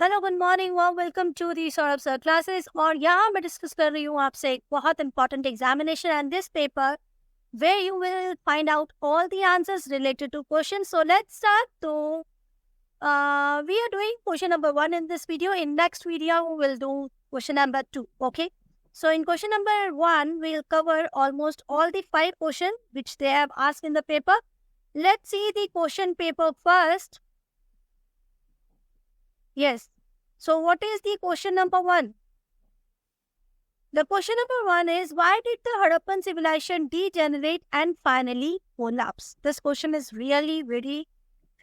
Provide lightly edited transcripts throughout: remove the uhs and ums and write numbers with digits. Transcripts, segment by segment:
Hello good morning warm welcome to the Saurabh sir classes. और यहाँ मैं डिस्कस कर रही हूँ आपसे एक बहुत important examination and this paper where you will find out all the answers related to questions. So let's start. So we are doing question number 1 in this video. In next video we will do question number 2. Okay. So in question number 1 we'll cover almost all the 5 questions which they have asked in the paper. Let's see the question paper first. Yes. So what is the question number 1? The question number 1 is, why did the Harappan civilization degenerate and finally collapse? This question is really very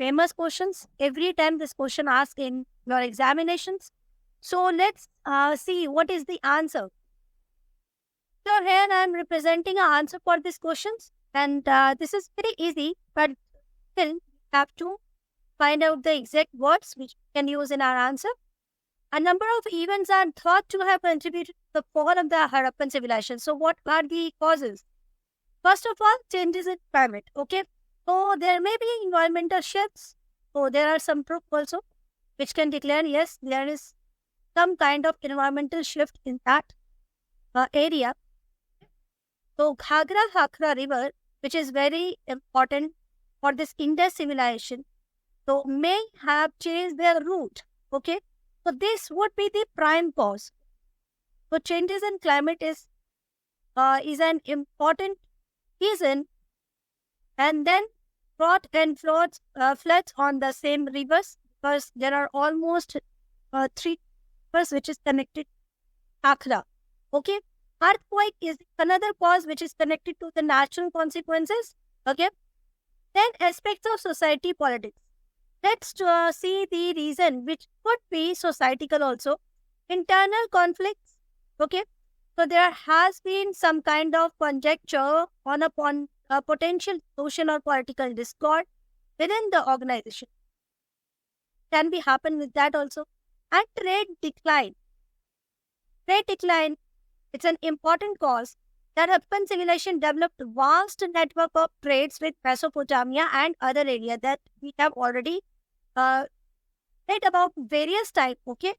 famous questions. Every time this question asked in your examinations. So let's see what is the answer. So here I am representing an answer for these questions, and this is very easy, but still have to find out the exact words which we can use in our answer. A number of events are thought to have contributed to the fall of the Harappan civilization. So what are the causes? First of all, changes in climate. Okay. So there may be environmental shifts. So there are some proof also which can declare, yes, there is some kind of environmental shift in that area. So Ghagra Hakra river, which is very important for this Indus civilization, so may have changed their route. Okay. So this would be the prime cause. So changes in climate is an important reason, and then drought and floods on the same rivers, because there are almost 3 rivers which is connected to Akhra. Okay, earthquake is another cause which is connected to the natural consequences. Okay, then aspects of society politics. Let's see the reason, which could be societal also. Internal conflicts. Okay. So there has been some kind of conjecture on a potential social or political discord within the organization. Can be happen with that also. And trade decline. Trade decline, it's an important cause. The Harappan civilization developed vast network of trades with Mesopotamia and other areas that we have already read about various types. Okay,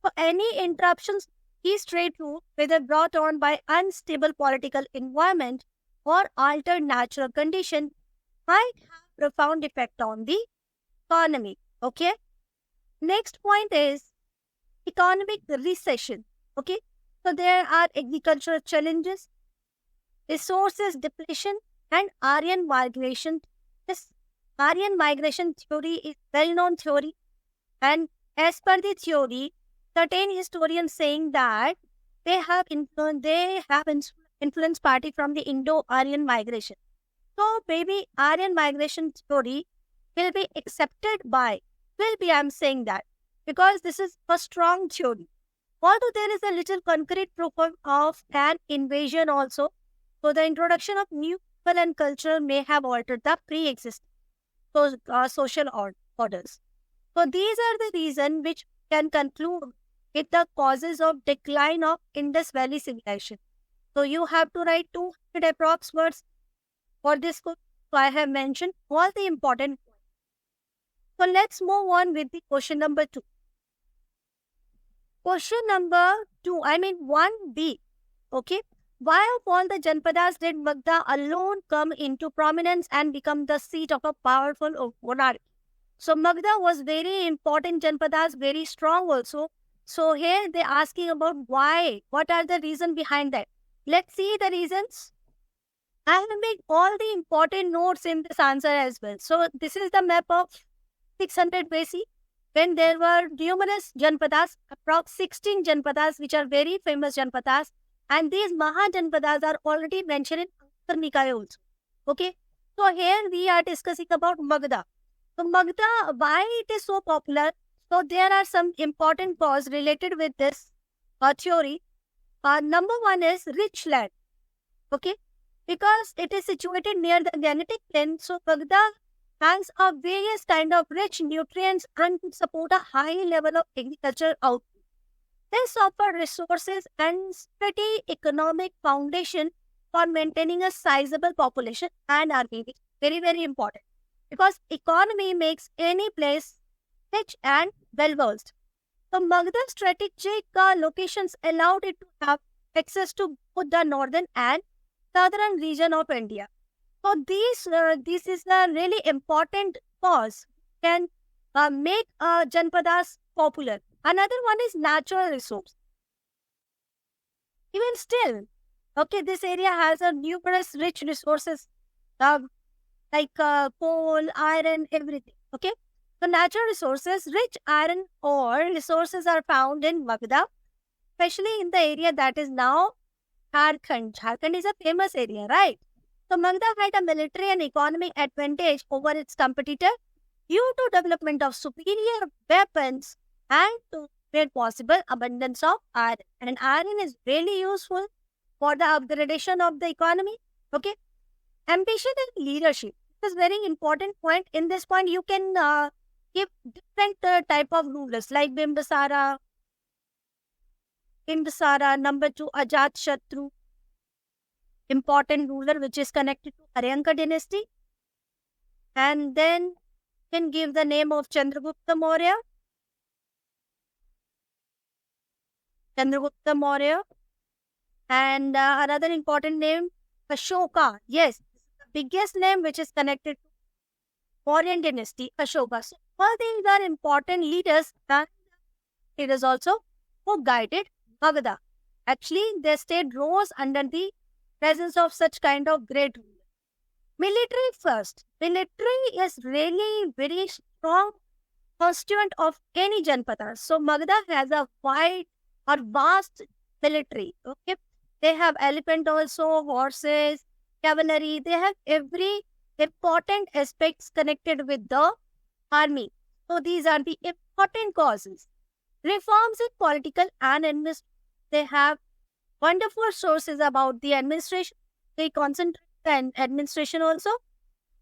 so any interruptions these trade routes, whether brought on by unstable political environment or altered natural condition, might have profound effect on the economy. Okay, next point is economic recession. Okay, so there are agricultural challenges, resources depletion, and Aryan migration. This Aryan migration theory is well-known theory, and as per the theory, certain historians saying that they have influenced party from the Indo-Aryan migration. So maybe Aryan migration theory will be accepted by, I'm saying that, because this is a strong theory. Although there is a little concrete proof of an invasion also, so the introduction of new people and culture may have altered the pre-existing social orders. So these are the reasons which can conclude with the causes of decline of Indus Valley civilization. So you have to write 200 approx words for this course. So I have mentioned all the important points. So let's move on with the question number 2. Question number 2, 1B. Okay. Why of all the Janpadas did Magda alone come into prominence and become the seat of a powerful monarchy? So Magda was very important Janpadas, very strong also. So here they are asking about why. What are the reasons behind that? Let's see the reasons. I have made all the important notes in this answer as well. So this is the map of 600 BC, when there were numerous Janpadas, approx 16 Janpadas, which are very famous Janpadas. And these Mahajanpadas are already mentioned in Ankur Nikaya also. Okay. So here we are discussing about Magda. So Magda, why it is so popular? So there are some important causes related with this theory. Number 1 is rich land. Okay. Because it is situated near the Gangetic plain. So Magda has a various kind of rich nutrients and support a high level of agriculture output. This offers resources and steady economic foundation for maintaining a sizable population and army. Very, very important. Because economy makes any place rich and well-versed. So Magadha strategic locations allowed it to have access to both the northern and southern region of India. So this is a really important cause can make Janpadas popular. Another one is natural resource. Even still, okay, this area has a numerous rich resources uh, like coal, iron, everything. Okay, so natural resources, rich iron ore resources are found in Magadha, especially in the area that is now Jharkhand. Jharkhand is a famous area, right? So Magadha had a military and economic advantage over its competitor due to development of superior weapons and to where possible abundance of iron. And iron is really useful for the upgradation of the economy. Okay, ambition and leadership. This is very important point. In this point, you can give different type of rulers like Bimbisara, number 2, Ajat Shatru, important ruler which is connected to Aryanka dynasty. And then can give the name of Chandragupta Maurya. And another important name, Ashoka. Yes, the biggest name which is connected to Mauryan dynasty, Ashoka. So all these are important leaders and leaders also who guided Magadha. Actually, their state rose under the presence of such kind of great rulers. Military first. Military is really very strong constituent of any Janpada. So Magadha has a wide or vast military. Okay, they have elephant also, horses, cavalry. They have every important aspects connected with the army. So these are the important causes. Reforms in political and administration. They have wonderful sources about the administration. They concentrate on administration also.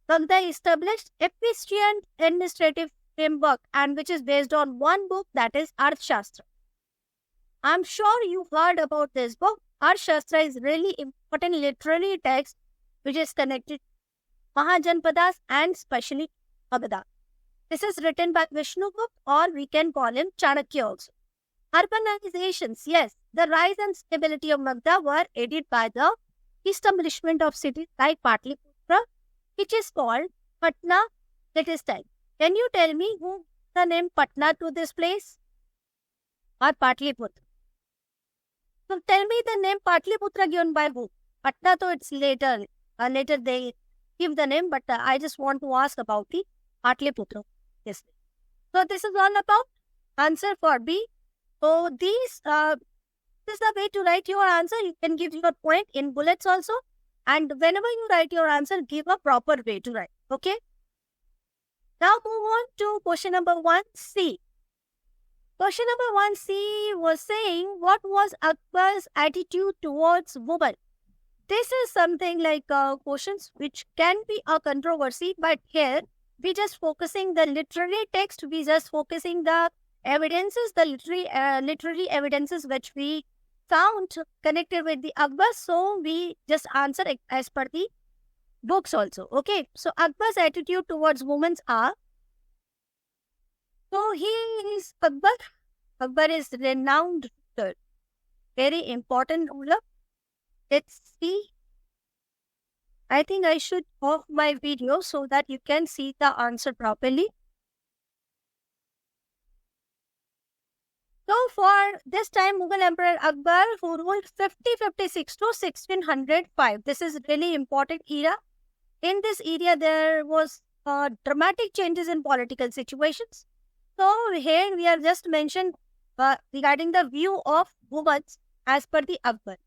Magadha established efficient administrative framework and which is based on one book, that is Arthashastra. I'm sure you heard about this book. Arthashastra is really important literary text which is connected to Mahajanpadas and especially Magadha. This is written by Vishnugupta, or we can call him Chanakya also. Urbanizations, yes, the rise and stability of Magadha were aided by the establishment of cities like Patliputra, which is called Patna latest time. Can you tell me who the name Patna to this place? Or Patliputra? So tell me the name Patliputra given by who? Patna, so it's later. Later they give the name, but I just want to ask about the Patliputra. Yes. So this is all about answer for B. So this is the way to write your answer. You can give your point in bullets also. And whenever you write your answer, give a proper way to write. Okay. Now move on to question number 1C. Question number 1C was saying, what was Akbar's attitude towards women? This is something like questions which can be a controversy, but here we just focusing the literary text, we just focusing the evidences, the literary evidences which we found connected with the Akbar. So we just answer as per the books also. Okay. So Akbar's attitude towards women are, so he is Akbar. Akbar is renowned ruler, very important ruler. Let's see. I think I should off my video so that you can see the answer properly. So for this time, Mughal Emperor Akbar, who ruled 1556 to 1605. This is really important era. In this era, there was dramatic changes in political situations. So here we are just mentioned regarding the view of women as per the Akbar.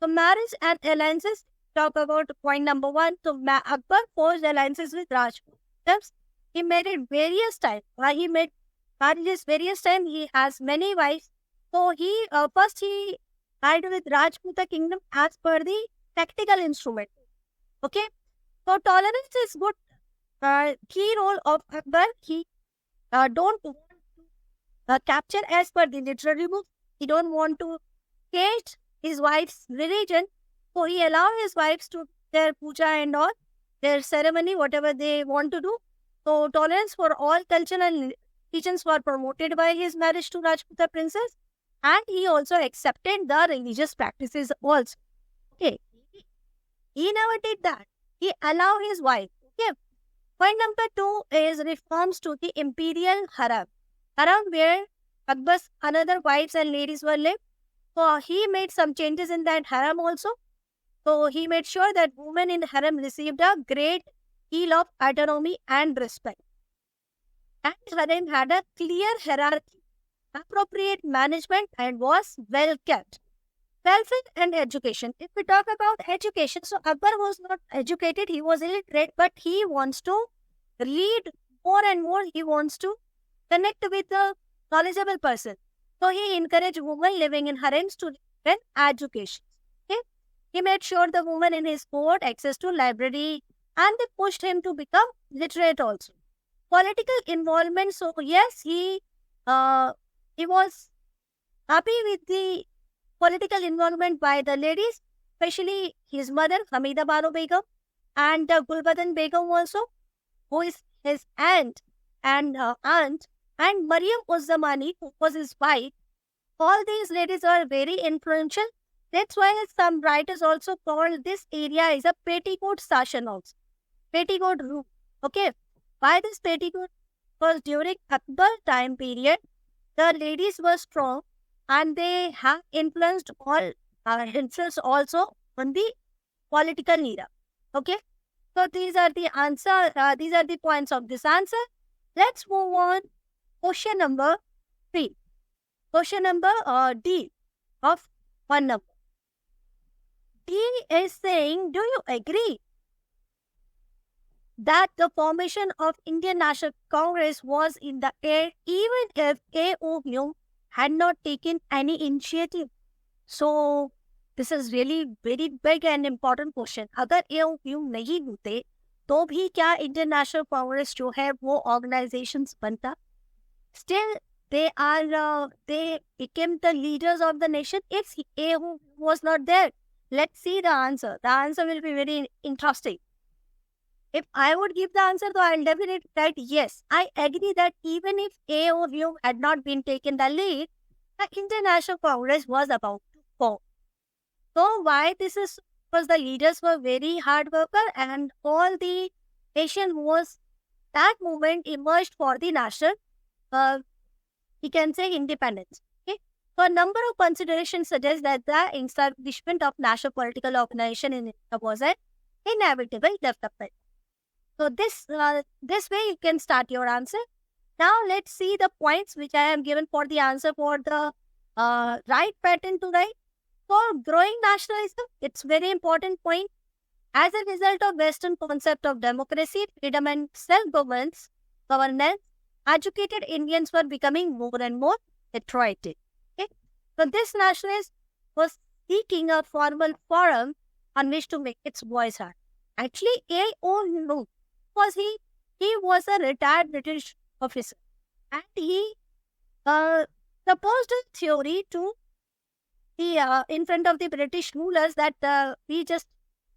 So marriage and alliances, talk about point number 1. So Akbar forged alliances with Rajputs. He made it various times. He made marriages various times. He has many wives. So he first he married with Rajputa kingdom as per the tactical instrument. Okay. So tolerance is good. Key role of Akbar. He don't want to capture as per the literary book. He don't want to cage his wife's religion. So he allow his wives to their puja and all, their ceremony, whatever they want to do. So tolerance for all culture and religions were promoted by his marriage to Rajputa princess, and he also accepted the religious practices also. Okay, he never did that. He allowed his wife. Okay. Point number 2 is reforms to the imperial harem. Harem where Akbar's another wives and ladies were lived. So he made some changes in that harem also. So he made sure that women in harem received a great deal of autonomy and respect. And harem had a clear hierarchy, appropriate management, and was well kept. Welfare and education. If we talk about education, so Akbar was not educated, he was illiterate, but he wants to read more and more. He wants to connect with the knowledgeable person. So he encouraged women living in harems to get education. Okay? He made sure the women in his court access to library, and they pushed him to become literate also. Political involvement. So yes, he was happy with the political involvement by the ladies, especially his mother, Hamida Bano Begum, and Gulbadan Begum also, who is his aunt, and Mariam Uzzamani, who was his wife. All these ladies are very influential. That's why some writers also call this area is a petticoat session also. Petticoat room. Okay. Why this petticoat? Because during Akbar time period, the ladies were strong and they have influenced also on the political era. Okay. So these are the answer. These are the points of this answer. Let's move on. Question number 3. Question number D of 1 number. D is saying, do you agree that the formation of Indian National Congress was in the air even if AOU had not taken any initiative? So this is really very big and important question. अगर AOU नहीं होते तो भी क्या Indian national Congress जो है वो organisations बनता? Still they became the leaders of the nation if AOU was not there. Let's see the answer. The answer will be very interesting. If I would give the answer, so I'll definitely write yes. I agree that even if AOU had not been taken the lead, the International Congress was about to form. So why this is? Because the leaders were very hard worker and all the nation was, that movement emerged for the national, we can say independence. Okay. So a number of considerations suggest that the establishment of national political organization in India was an inevitable development. So this way you can start your answer. Now let's see the points which I am given for the answer for the right pattern to write. For growing nationalism, it's very important point. As a result of Western concept of democracy, freedom and self-governance, educated Indians were becoming more and more patriotic. Okay? So this nationalist was seeking a formal forum on which to make its voice heard. Actually, AOU, because he was a retired British officer and he proposed a theory to the in front of the British rulers that we just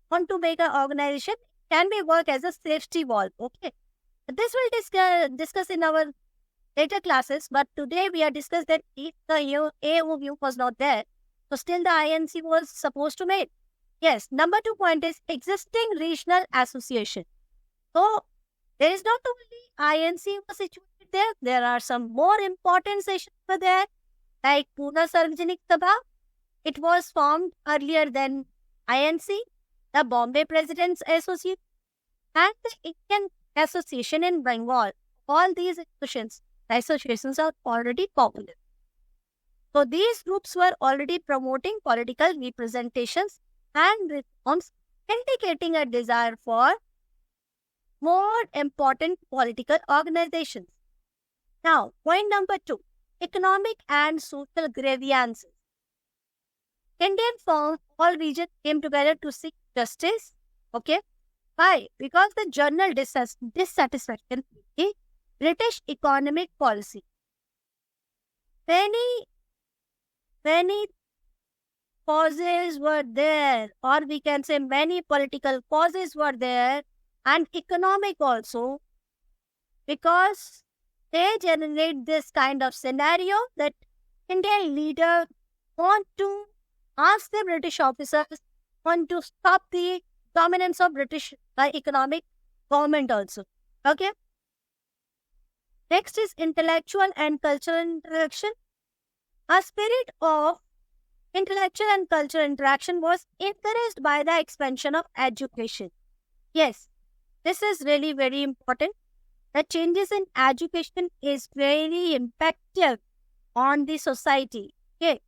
want to make an organization, can we work as a safety valve? Okay, this will discuss in our later classes, but today we are discussing that if the AOU was not there, so still the INC was supposed to make. Yes, number 2 point is existing regional association. So there is not only INC was situated there, there are some more important sessions over there, like Pune Sarvajanik Sabha. It was formed earlier than INC, the Bombay Presidents Association, and the Indian Association in Bengal. All these associations are already popular. So these groups were already promoting political representations and reforms, indicating a desire for more important political organizations. Now, point number 2, economic and social grievances. Indian firms, all regions came together to seek justice. Okay. Why? Because the general dissatisfaction with the British economic policy. Many causes were there, or we can say many political causes were there, and economic also, because they generate this kind of scenario that Indian leader want to ask the British officers, want to stop the dominance of British economic government also. Okay. Next is intellectual and cultural interaction. A spirit of intellectual and cultural interaction was encouraged by the expansion of education. Yes, this is really very important. The changes in education is very impactful on the society. Okay.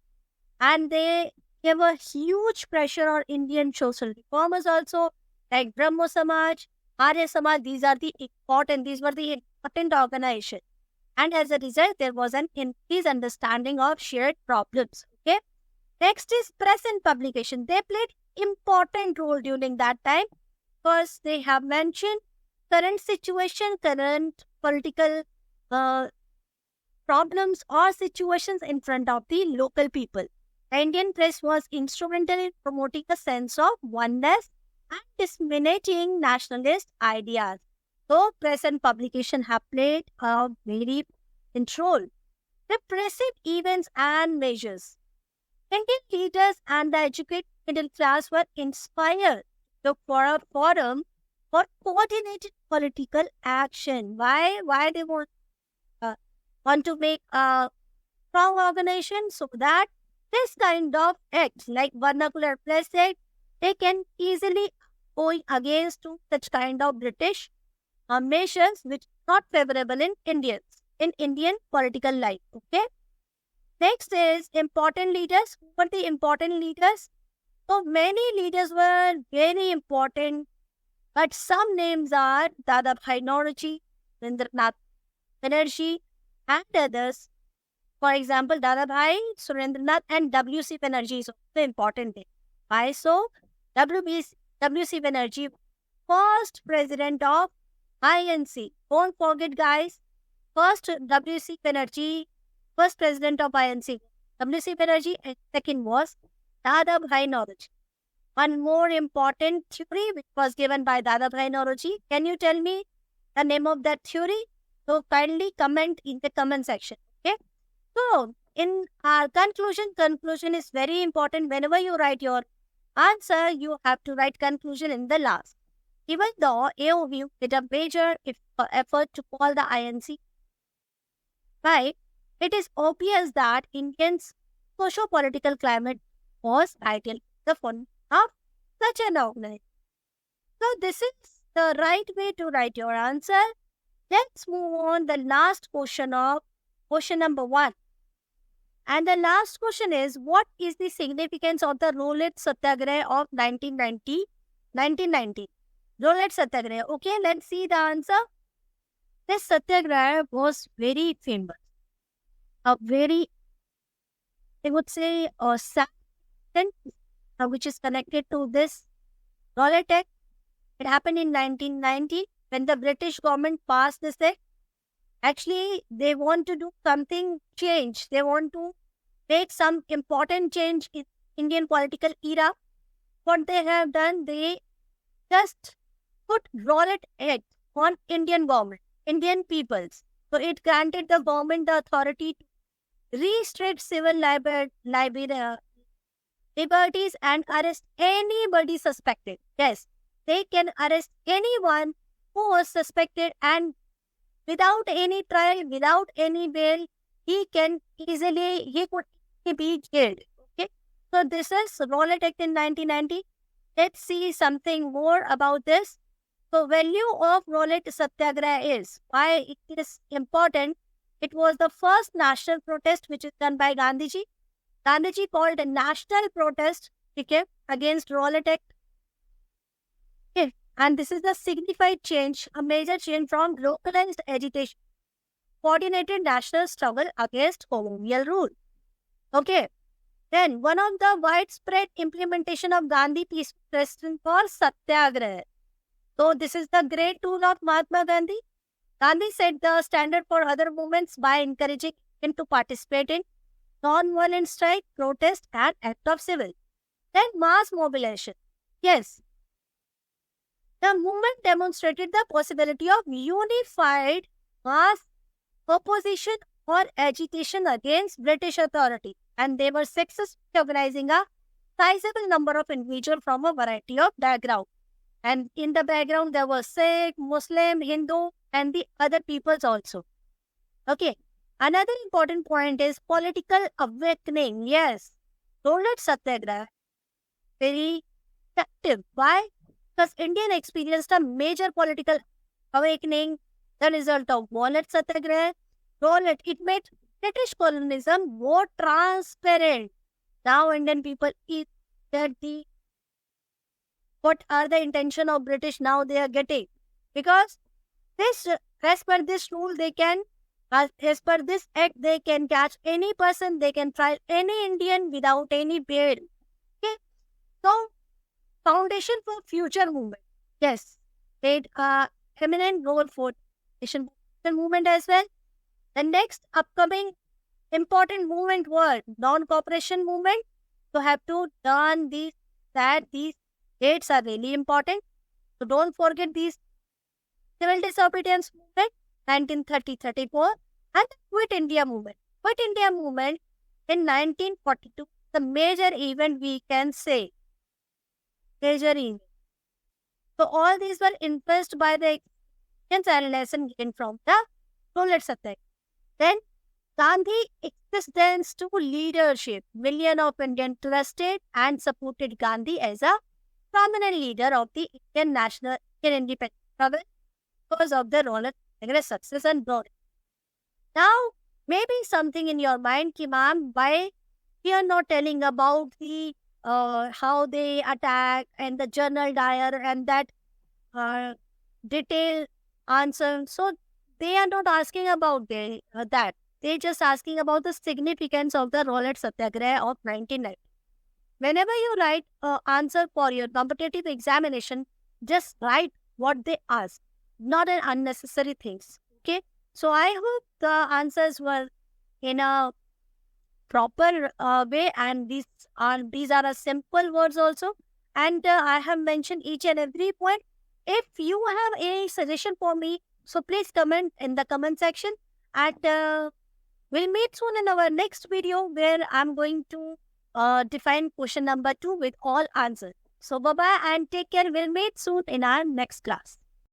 And they gave a huge pressure on Indian social reformers also, like Brahmo Samaj, Arya Samaj. These were the important organizations. And as a result, there was an increased understanding of shared problems. Okay. Next is press and publication. They played important role during that time because they have mentioned current situation, current political problems or situations in front of the local people. The Indian press was instrumental in promoting a sense of oneness and disseminating nationalist ideas. So, press and publication have played a very important role. Repressive events and measures. Indian leaders and the educated middle class were inspired to for a forum for coordinated political action. Why they want to make a strong organization so that this kind of acts like vernacular press act, they can easily go against to such kind of British measures which are not favorable in Indian political life. Okay. Next is important leaders. Who were the important leaders? So many leaders were very important, but some names are Dadabhai Naoroji, Surendranath Banerjee, and others. For example, Dadabhai, Surendranath, and W.C. Banerjee is also important. Why so? W.C. Banerjee, first president of INC. Don't forget, guys. First W.C. Banerjee, first president of INC. W.C. Banerjee, and second was Dadabhai Naoroji. One more important theory which was given by Dadabhai Naoroji. Can you tell me the name of that theory? So kindly comment in the comment section. Okay. So in our conclusion is very important. Whenever you write your answer, you have to write conclusion in the last. Even though AOV did a major effort to call the INC right, it is obvious that Indians' socio-political climate was ideal the fun of such an organization. So this is the right way to write your answer. Let's move on the last question of question number 1. And the last question is, what is the significance of the Rowlatt Satyagraha of 1990? Rowlatt Satyagraha. Okay, let's see the answer. This Satyagraha was very famous. A very, I would say, a sad which is connected to this Rowlatt Act. It happened in 1990 when the British government passed this act. Actually, they want to do something change. They want to make some important change in Indian political era. What they have done, they just put Rowlatt Act on Indian government, Indian peoples. So it granted the government the authority to restrict civil liberties and arrest anybody suspected. Yes, they can arrest anyone who was suspected, and without any trial, without any bail, he could be jailed. Okay, so this is Rowlatt Act in 1990. Let's see something more about this. So, value of Rowlatt Satyagraha is why it is important. It was the first national protest which is done by Gandhiji. Gandhiji called a national protest against Rowlatt Act. Okay. And this is the signified change, a major change from localized agitation, coordinated national struggle against colonial rule. Okay. Then one of the widespread implementation of Gandhi peace precedent for Satyagraha. So this is the great tool of Mahatma Gandhi. Gandhi set the standard for other movements by encouraging him to participate in non-violent strike, protest, and act of civil. Then mass mobilization. Yes. The movement demonstrated the possibility of unified mass opposition or agitation against British authority, and they were successfully organizing a sizable number of individuals from a variety of backgrounds. And in the background, there were Sikh, Muslim, Hindu, and the other peoples also. Okay. Another important point is political awakening. Yes. Roller Satyagraha, very effective. Why? Because Indian experienced a major political awakening, the result of Wallet Satyagraha. Wallet, it made British colonialism more transparent. Now Indian people eat that the what are the intention of British now they are getting. Because this as per this rule they can as per this act they can catch any person, they can trial any Indian without any bail. Okay. So foundation for future movement. Yes. Played a eminent role for nation movement as well. The next upcoming important movement was non-cooperation movement. So have to learn these dates are really important. So don't forget these civil disobedience movement 1930-34 and the Quit India movement. Quit India movement in 1942, the major event we can say. Major event. So all these were influenced by the experience and lesson gained from the Roulette Satyagraha. Then Gandhi extends to leadership. Millions of Indians trusted and supported Gandhi as a prominent leader of the Indian national independence struggle because of the Roulette Satyagraha success and glory. Now, maybe something in your mind, ki ma'am, why we are not telling about the how they attack and the General Dyer and that detailed answer. So they are not asking about that. They're just asking about the significance of the Roulette Satyagraha of 1990. Whenever you write an answer for your competitive examination, just write what they ask, not an unnecessary things. Okay. So I hope the answers were in a proper way, and these are a simple words also. And I have mentioned each and every point. If you have any suggestion for me, so please comment in the comment section. And we'll meet soon in our next video where I'm going to define question number 2 with all answers. So bye-bye and take care. We'll meet soon in our next class.